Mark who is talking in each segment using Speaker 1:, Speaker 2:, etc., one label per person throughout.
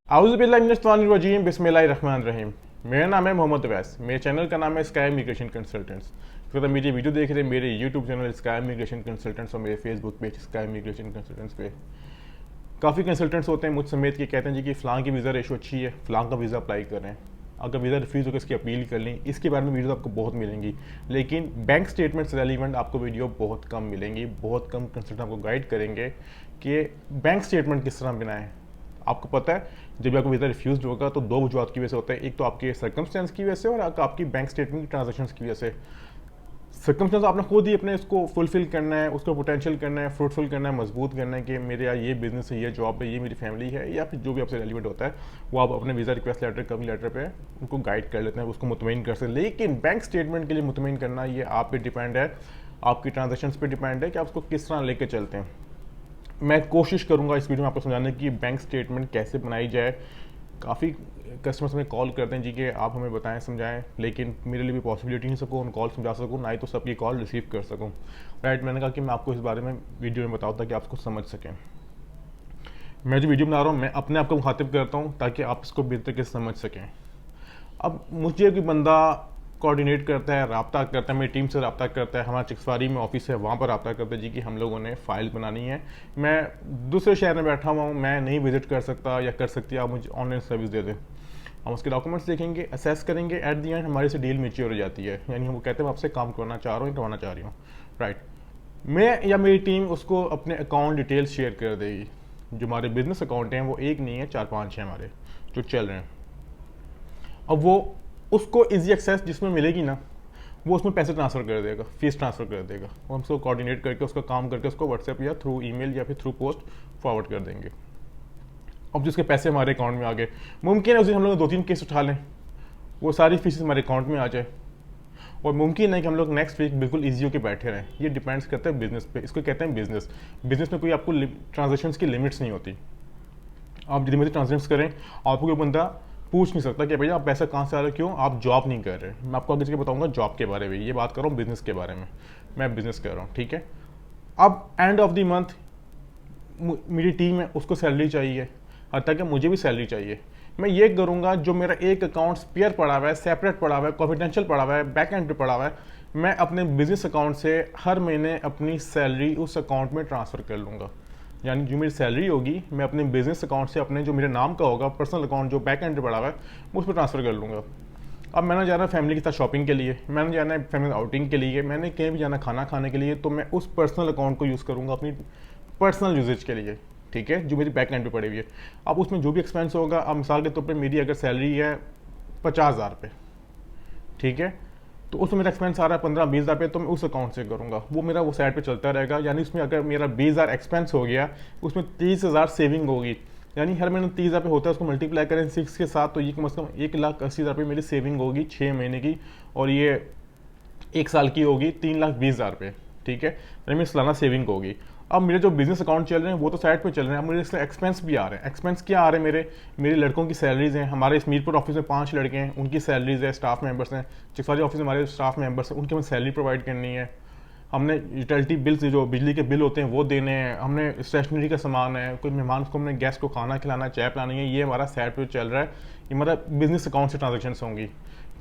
Speaker 1: आउज़ुबिल्लाहिमिनश्शैतानिर्रजीम बिस्मिल्लाहिर्रहमानिर्रहीम। मेरा नाम है मोहम्मद अवैस। मेरे चैनल का नाम है स्काई इमिग्रेशन कंसल्टेंट्स। तो अगर मेरी वीडियो देख रहे हैं मेरे YouTube channel sky immigration consultants और मेरे Facebook page sky immigration consultants पे काफ़ी कंसल्टेंट्स होते हैं मुझ समेत के कहते हैं जी कि फ़लाँ की वीज़ा रेशो अच्छी है, फ़लाँ का वीज़ा अप्लाई करें, अगर वीज़ा रिफ्यूज़ होकर इसकी अपील कर लें। इसके बारे में वीडियो आपको बहुत मिलेंगी, लेकिन बैंक स्टेटमेंट्स रेलिवेंट आपको वीडियो बहुत कम मिलेंगी। बहुत कम कंसल्टेंट आपको गाइड करेंगे कि बैंक स्टेटमेंट किस तरह बनाएं। आपको पता है जब आपको वीज़ा रिफ्यूज़ होगा तो दो वजूहत की वजह से होता है, एक तो आपके सर्कमस्टेंस की वजह से और आपकी बैंक स्टेटमेंट की ट्रांजेक्शन की वजह से। सर्कमस्टेंस आपने खुद ही अपने इसको फुलफिल करना है, उसको पोटेंशियल करना है, फ्रूटफुल करना है, मजबूत करना है कि मेरे यहाँ ये बिजनेस है, ये जॉब है, ये मेरी फैमिली है, या फिर जो भी आपसे रेलिवेंट होता है वो आप अपने वीज़ा रिक्वेस्ट लेटर कमी लेटर पे उनको गाइड कर लेते हैं, उसको मुतमईन कर सकते हैं। लेकिन बैंक स्टेटमेंट के लिए मुतमईन करना ये आप पे डिपेंड है, आपकी ट्रांजेक्शन पे डिपेंड है कि आप उसको किस तरह लेके चलते हैं। मैं कोशिश करूंगा इस वीडियो में आपको समझाने की बैंक स्टेटमेंट कैसे बनाई जाए। काफ़ी कस्टमर्स में कॉल करते हैं जी कि आप हमें बताएं, समझाएं, लेकिन मेरे लिए भी पॉसिबिलिटी नहीं सबको उन कॉल समझा सकूं, ना ही तो सबकी कॉल रिसीव कर सकूं। राइट, मैंने कहा कि मैं आपको इस बारे में वीडियो में बताऊँ ताकि आप इसको समझ सकें। मैं जो वीडियो बना रहा हूँ मैं अपने आप को मुखातिब करता हूँ ताकि आप इसको बेहतर तरीके से समझ सकें। अब मुझे कोई बंदा कोऑर्डिनेट करता है, रब्ता करता है, मेरी टीम से रब्ता करता है, हमारा चिक्सवारी में ऑफिस है वहाँ पर रब्ता करता है जी कि हम लोगों ने फ़ाइल बनानी है, मैं दूसरे शहर में बैठा हुआ हूँ, मैं नहीं विजिट कर सकता या कर सकती, आप मुझे ऑनलाइन सर्विस दे दें। हम उसके डॉक्यूमेंट्स देखेंगे, असेस करेंगे, एट दी एंड हमारी से डील मैच्योर हो जाती है, यानी हम कहते हैं मैं आपसे काम करना चाह रहा हूँ, करवाना चाह रही हूँ। राइट, मैं या मेरी टीम उसको अपने अकाउंट डिटेल्स शेयर कर देगी। जो हमारे बिजनेस अकाउंट हैं वो एक नहीं है, 4-5 हैं हमारे जो चल रहे हैं। अब वो उसको इजी एक्सेस जिसमें मिलेगी ना, वो उसमें पैसे ट्रांसफ़र कर देगा, फीस ट्रांसफ़र कर देगा, और हम उसको कोऑर्डिनेट करके उसका काम करके उसको व्हाट्सएप या थ्रू ईमेल या फिर थ्रू पोस्ट फॉरवर्ड कर देंगे। अब जिसके पैसे हमारे अकाउंट में आ गए, मुमकिन है उस दिन हम लोग 2-3 केस उठा लें, वो सारी फीस हमारे अकाउंट में आ जाए, और मुमकिन है कि हम लोग नेक्स्ट वीक बिल्कुल ईजी होकर बैठे रहें। ये डिपेंड्स करता है बिजनेस पे, इसको कहते हैं बिजनेस। बिजनेस में कोई आपको ट्रांजेक्शन की लिमिट्स नहीं होती, आप जितनी मर्जी ट्रांजेक्शन करें, आपको कोई बंदा पूछ नहीं सकता कि भैया आप पैसा कहाँ से आ रहे हो, क्यों आप जॉब नहीं कर रहे। मैं आपको आगे चल के बताऊंगा जॉब के बारे में, ये बात कर रहा हूँ बिजनेस के बारे में, मैं बिजनेस कर रहा हूँ, ठीक है। अब एंड ऑफ द मंथ मेरी टीम है, उसको सैलरी चाहिए, हत्ता कि मुझे भी सैलरी चाहिए। मैं ये करूँगा, जो मेरा एक अकाउंट स्पेयर पड़ा हुआ है, सेपरेट पड़ा हुआ है, कॉन्फिडेंशियल पड़ा हुआ है, बैक एंड पे पड़ा हुआ है, मैं अपने बिजनेस अकाउंट से हर महीने अपनी सैलरी उस अकाउंट में ट्रांसफ़र कर लूँगा। यानी जो मेरी सैलरी होगी मैं अपने बिजनेस अकाउंट से अपने जो मेरे नाम का होगा पर्सनल अकाउंट जो बैक एंड पे पड़ा हुआ है मैं उस पर ट्रांसफ़र कर लूँगा। अब मैंने जाना है फैमिली के साथ शॉपिंग के लिए, मैंने जाना है फैमिली आउटिंग के लिए, मैंने कहीं भी जाना खाना खाने के लिए, तो मैं उस पर्सनल अकाउंट को यूज़ करूँगा अपनी पर्सनल यूजेज के लिए, ठीक है, जो मेरी बैक एंड पे पड़ी हुई है। अब उसमें जो भी एक्सपेंस होगा, अब मिसाल के तौर पर मेरी अगर सैलरी है 50,000 रुपये, ठीक है, तो उसमें मेरा एक्सपेंस आ रहा है 15-20 हज़ार पे, तो मैं उस अकाउंट से करूँगा, वो मेरा वो साइड पे चलता रहेगा। यानी उसमें अगर मेरा 20,000 एक्सपेंस हो गया, उसमें 30,000 सेविंग होगी, यानी हर महीने 30,000 पे होता है, उसको मल्टीप्लाई करें 6 के साथ, तो ये कम से कम 1,80,000 रुपये मेरी सेविंग होगी 6 महीने की, और ये 1 साल की होगी 3,20,000 रुपये, ठीक है, यानी मेरी सालाना सेविंग होगी। अब मेरे जो बिजनेस अकाउंट चल रहे हैं वो तो साइड पे चल रहे हैं, अब मेरे इसमें एक्सपेंस भी आ रहे हैं। एक्सपेंस क्या आ रहे हैं, मेरे लड़कों की सैलरीज हैं, हमारे इस मीरपुर ऑफिस में 5 लड़के हैं, उनकी सैलरीज है, स्टाफ मेंबर्स हैं, चिकसारी ऑफिस में हमारे स्टाफ मेंबर्स हैं, उनकी हमें सैलरी प्रोवाइड करनी है, हमने यूटिलिटी बिल्स जो बिजली के बिल होते हैं वो देने हैं, हमने स्टेशनरी का सामान है, कोई मेहमान को हमने गेस्ट को खाना खिलाना, चाय पिलानी है, ये हमारा साइड पे चल रहा है, ये हमारा बिजनेस अकाउंट से ट्रांजेक्शन होंगी,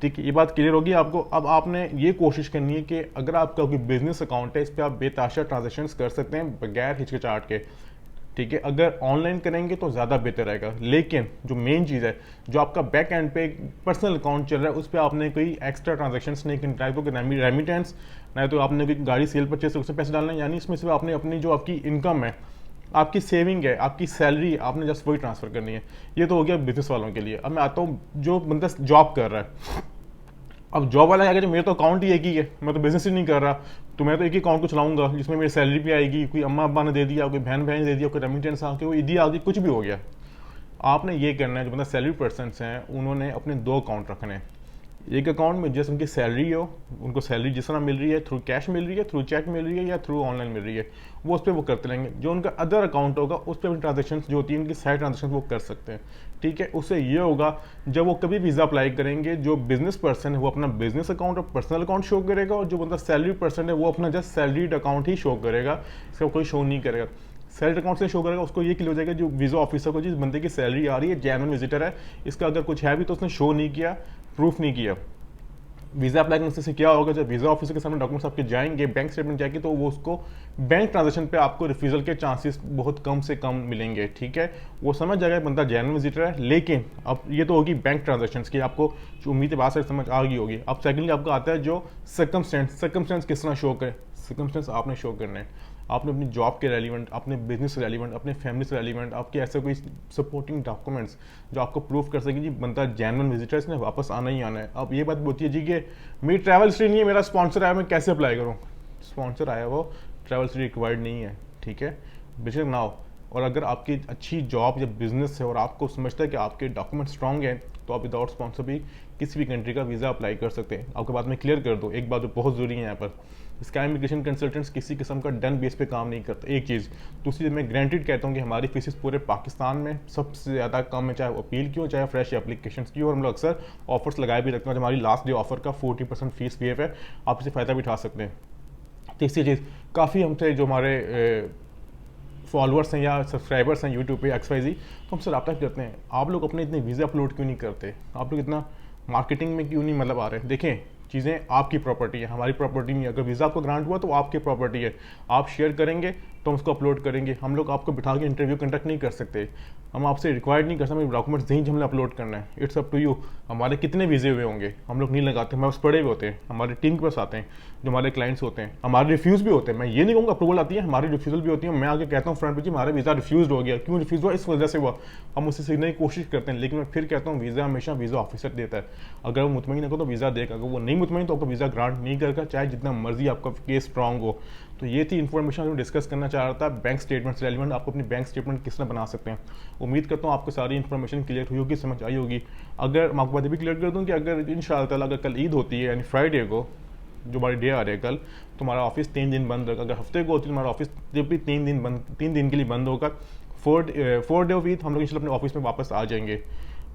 Speaker 1: ठीक है। ये बात क्लियर होगी आपको। अब आपने ये कोशिश करनी है कि अगर आपका कोई बिजनेस अकाउंट है इस पर आप बेताशा ट्रांजेक्शन कर सकते हैं बगैर हिचकिचाहट के, ठीक है। अगर ऑनलाइन करेंगे तो ज़्यादा बेहतर रहेगा, लेकिन जो मेन चीज़ है, जो आपका बैक एंड पे पर्सनल अकाउंट चल रहा है उस पर आपने कोई एक्स्ट्रा ट्रांजेक्शन नहीं करनी, चाहे तो रेमिटेंस, नहीं तो आपने कोई गाड़ी सेल परचेस उसमें पैसे डालना है, यानी इसमें सिर्फ आपने अपनी जो आपकी इनकम है, आपकी सेविंग है, आपकी सैलरी, आपने जस्ट वही ट्रांसफ़र करनी है। ये तो हो गया बिजनेस वालों के लिए। अब मैं आता हूँ जो बंदा जॉब कर रहा है। अब जॉब वाला क्या, मेरा तो अकाउंट ही एक ही है, मैं तो बिजनेस ही नहीं कर रहा, तो मैं तो एक ही अकाउंट को चलाऊंगा जिसमें मेरी सैलरी भी आएगी, कोई अम्मा अब्बा ने दे दिया, कोई बहन बहन ने दे दिया, कोई रेमिटेंस आ गया, कोई ईदी आ गई, कुछ भी हो गया। आपने ये करना है, जो मतलब सैलरी पर्सन हैं उन्होंने अपने 2 अकाउंट रखने हैं। एक अकाउंट में जैसे उनकी सैलरी हो, उनको सैलरी जिस तरह मिल रही है, थ्रू कैश मिल रही है, थ्रू चेक मिल रही है या थ्रू ऑनलाइन मिल रही है, वो उस पर वो करते रहेंगे। जो उनका अदर अकाउंट होगा उस पर ट्रांजेक्शन जो होती है उनकी साइड ट्रांजेक्शन वो कर सकते हैं, ठीक है। उससे ये होगा जब वो कभी वीज़ा अप्लाई करेंगे, जो बिजनेस पर्सन है वो अपना बिजनेस अकाउंट और पर्सनल अकाउंट शो करेगा, और जो बंदा सैलरी पर्सन है वो अपना जस्ट सैलरीड अकाउंट ही शो करेगा, इसका कोई शो नहीं करेगा। सैलरी अकाउंट से शो करेगा, उसको ये क्लियर हो जाएगा जो वीज़ा ऑफिसर को जिस बंदे की सैलरी आ रही है, जेन्युइन विजिटर है, इसका अगर कुछ है भी तो उसने शो नहीं किया, प्रूफ नहीं किया। वीज़ा अप्लाई करने से क्या होगा, जब वीज़ा ऑफिसर के सामने डॉक्यूमेंट्स आपके जाएंगे, बैंक स्टेटमेंट जाएगी, तो वो उसको बैंक ट्रांजेक्शन पे आपको रिफ्यूजल के चांसेस बहुत कम से कम मिलेंगे, ठीक है। वो समझ जाएगा बंदा जेन्युइन विजिटर है। लेकिन अब ये तो होगी बैंक ट्रांजेक्शन की, आपको जो उम्मीद है बात से समझ आ गई होगी। अब सेकेंडली आपको आता है जो सर्कमस्टेंस किस तरह शो करे। सर्कमस्टेंस आपने शो करना है, आपने अपनी जॉब के रेलिवेंट, अपने बिजनेस से रेलिवेंट, अपने फैमिली से रेलिवेंट, आपके ऐसे कोई सपोर्टिंग डॉक्यूमेंट्स जो आपको प्रूफ कर सके जी बंदा जेन्युइन विजिटर है, इसने वापस आना ही आना है। अब ये बात होती है जी कि मेरी ट्रैवल हिस्ट्री नहीं है, मेरा स्पॉन्सर आया, मैं कैसे अप्लाई करूँ। स्पॉन्सर आया वो ट्रैवल हिस्ट्री रिक्वायर्ड नहीं है, ठीक है, बेशक ना हो। और अगर आपकी अच्छी जॉब या बिजनेस है और आपको समझता है कि आपके डॉक्यूमेंट स्ट्रॉन्ग हैं, तो आप विदाउट स्पॉन्सर भी किसी भी कंट्री का वीज़ा अप्लाई कर सकते हैं। आपके बात में क्लियर कर दो एक बात जो बहुत ज़रूरी है यहाँ पर, स्काई इमिग्रेशन कंसल्टेंट्स किसी किस्म का डन बेस पे काम नहीं करता, एक चीज़। दूसरी मैं ग्रांटेड कहता हूँ कि हमारी फीसिस पूरे पाकिस्तान में सबसे ज़्यादा कम है, चाहे वो अपील की हो चाहे फ्रेश एप्लीकेशन की हो। और हम लोग अक्सर ऑफर्स लगाए भी रखते हैं, हमारी लास्ट डे ऑफर का 40% फीस वेव है, आप इसे फ़ायदा भी उठा सकते हैं। तीसरी चीज़, काफ़ी हमसे जो हमारे फॉलोअर्स हैं या सब्सक्राइबर्स हैं यूट्यूब पे XYZ, तो हमसे रब्ता करते हैं, आप लोग अपने इतने वीज़ा अपलोड क्यों नहीं करते, आप लोग इतना मार्केटिंग में क्यों नहीं मतलब आ रहे हैं। देखें, चीज़ें आपकी प्रॉपर्टी है, हमारी प्रॉपर्टी नहीं है। अगर वीज़ा आपको ग्रांट हुआ तो आपकी प्रॉपर्टी है, आप शेयर करेंगे तो हम उसको अपलोड करेंगे। हम लोग आपको बिठा के इंटरव्यू कंडक्ट नहीं कर सकते, हम आपसे रिक्वायर्ड नहीं कर सकते डॉक्यूमेंट्स दें हमने अपलोड करना है। It's up to you. हमारे कितने वीज़े हुए होंगे, हम लोग नहीं लगाते, हमारे पास पड़े हुए होते हैं, हमारी टीम के पास आते हैं जो हमारे क्लाइंट्स होते हैं, हमारे रिफ्यूज़ भी होते हैं। मैं ये नहीं कहूँगा अप्रूवल आती है, हमारी रिफ्यूज़ल भी होती है। मैं आगे कहता हूँ फ्रंट पे जी हमारा वीज़ा रिफ्यूज़ हो गया, क्यों रिफ्यूज़ हुआ, इस वजह से हुआ, हम उससे सीखने की कोशिश करते हैं। लेकिन मैं फिर कहता हूँ वीज़ा हमेशा वीज़ा ऑफिसर देता है। अगर वो मुतमईन है तो वीज़ा देगा, अगर वो नहीं मुतमईन तो आपको वीज़ा ग्रांट नहीं करेगा, चाहे जितना मर्जी आपका केस स्ट्रॉन्ग हो। तो ये थी इन्फॉर्मेशन जो डिस्कस करना चाह रहा था। बैंक स्टेटमेंट से रेलिवेंट आपको अपनी बैंक स्टेटमेंट किस तरह बना सकते हैं। उम्मीद करता हूँ आपको सारी इन्फॉर्मेशन क्लियर हुई होगी, समझ आई होगी। अगर मैं आपको बात भी क्लियर कर दूँ कि अगर इंशाअल्लाह ताला अगर कल ईद होती है यानी फ्राइडे को जो हमारी डे आ रही है कल, तो हमारा ऑफिस 3 दिन बंद रहेगा। अगर हफ्ते को होती है हमारा ऑफिस जब भी 3 दिन के लिए बंद होगा। 4 डे ऑफ ईद हम लोग इंशाल्लाह अपने ऑफिस में वापस आ जाएंगे।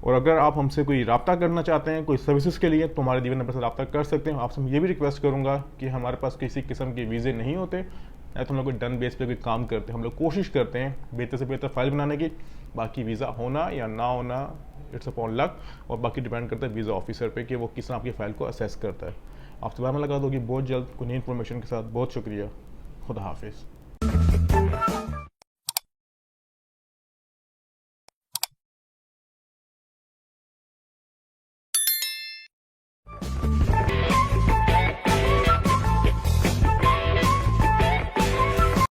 Speaker 1: और अगर आप हमसे कोई रब्ता करना चाहते हैं कोई सर्विसेज के लिए तो हमारे दीवार नंबर से रब्ता कर सकते हैं। आपसे मैं ये भी रिक्वेस्ट करूँगा कि हमारे पास किसी किस्म के वीज़े नहीं होते, या तो हम लोग कोई डन बेस पे कोई काम करते हैं। हम लोग कोशिश करते हैं बेहतर से बेहतर फाइल बनाने की। बाकी वीज़ा होना या ना होना इट्स अपॉन लक, और बाकी डिपेंड करता है वीज़ा ऑफिसर पे कि वो किस तरह आपकी फ़ाइल को असेस करता है। आपसे बात में लगा दो कि बहुत जल्द कोई नई इन्फॉर्मेशन के साथ। बहुत शुक्रिया, खुदा हाफिज़।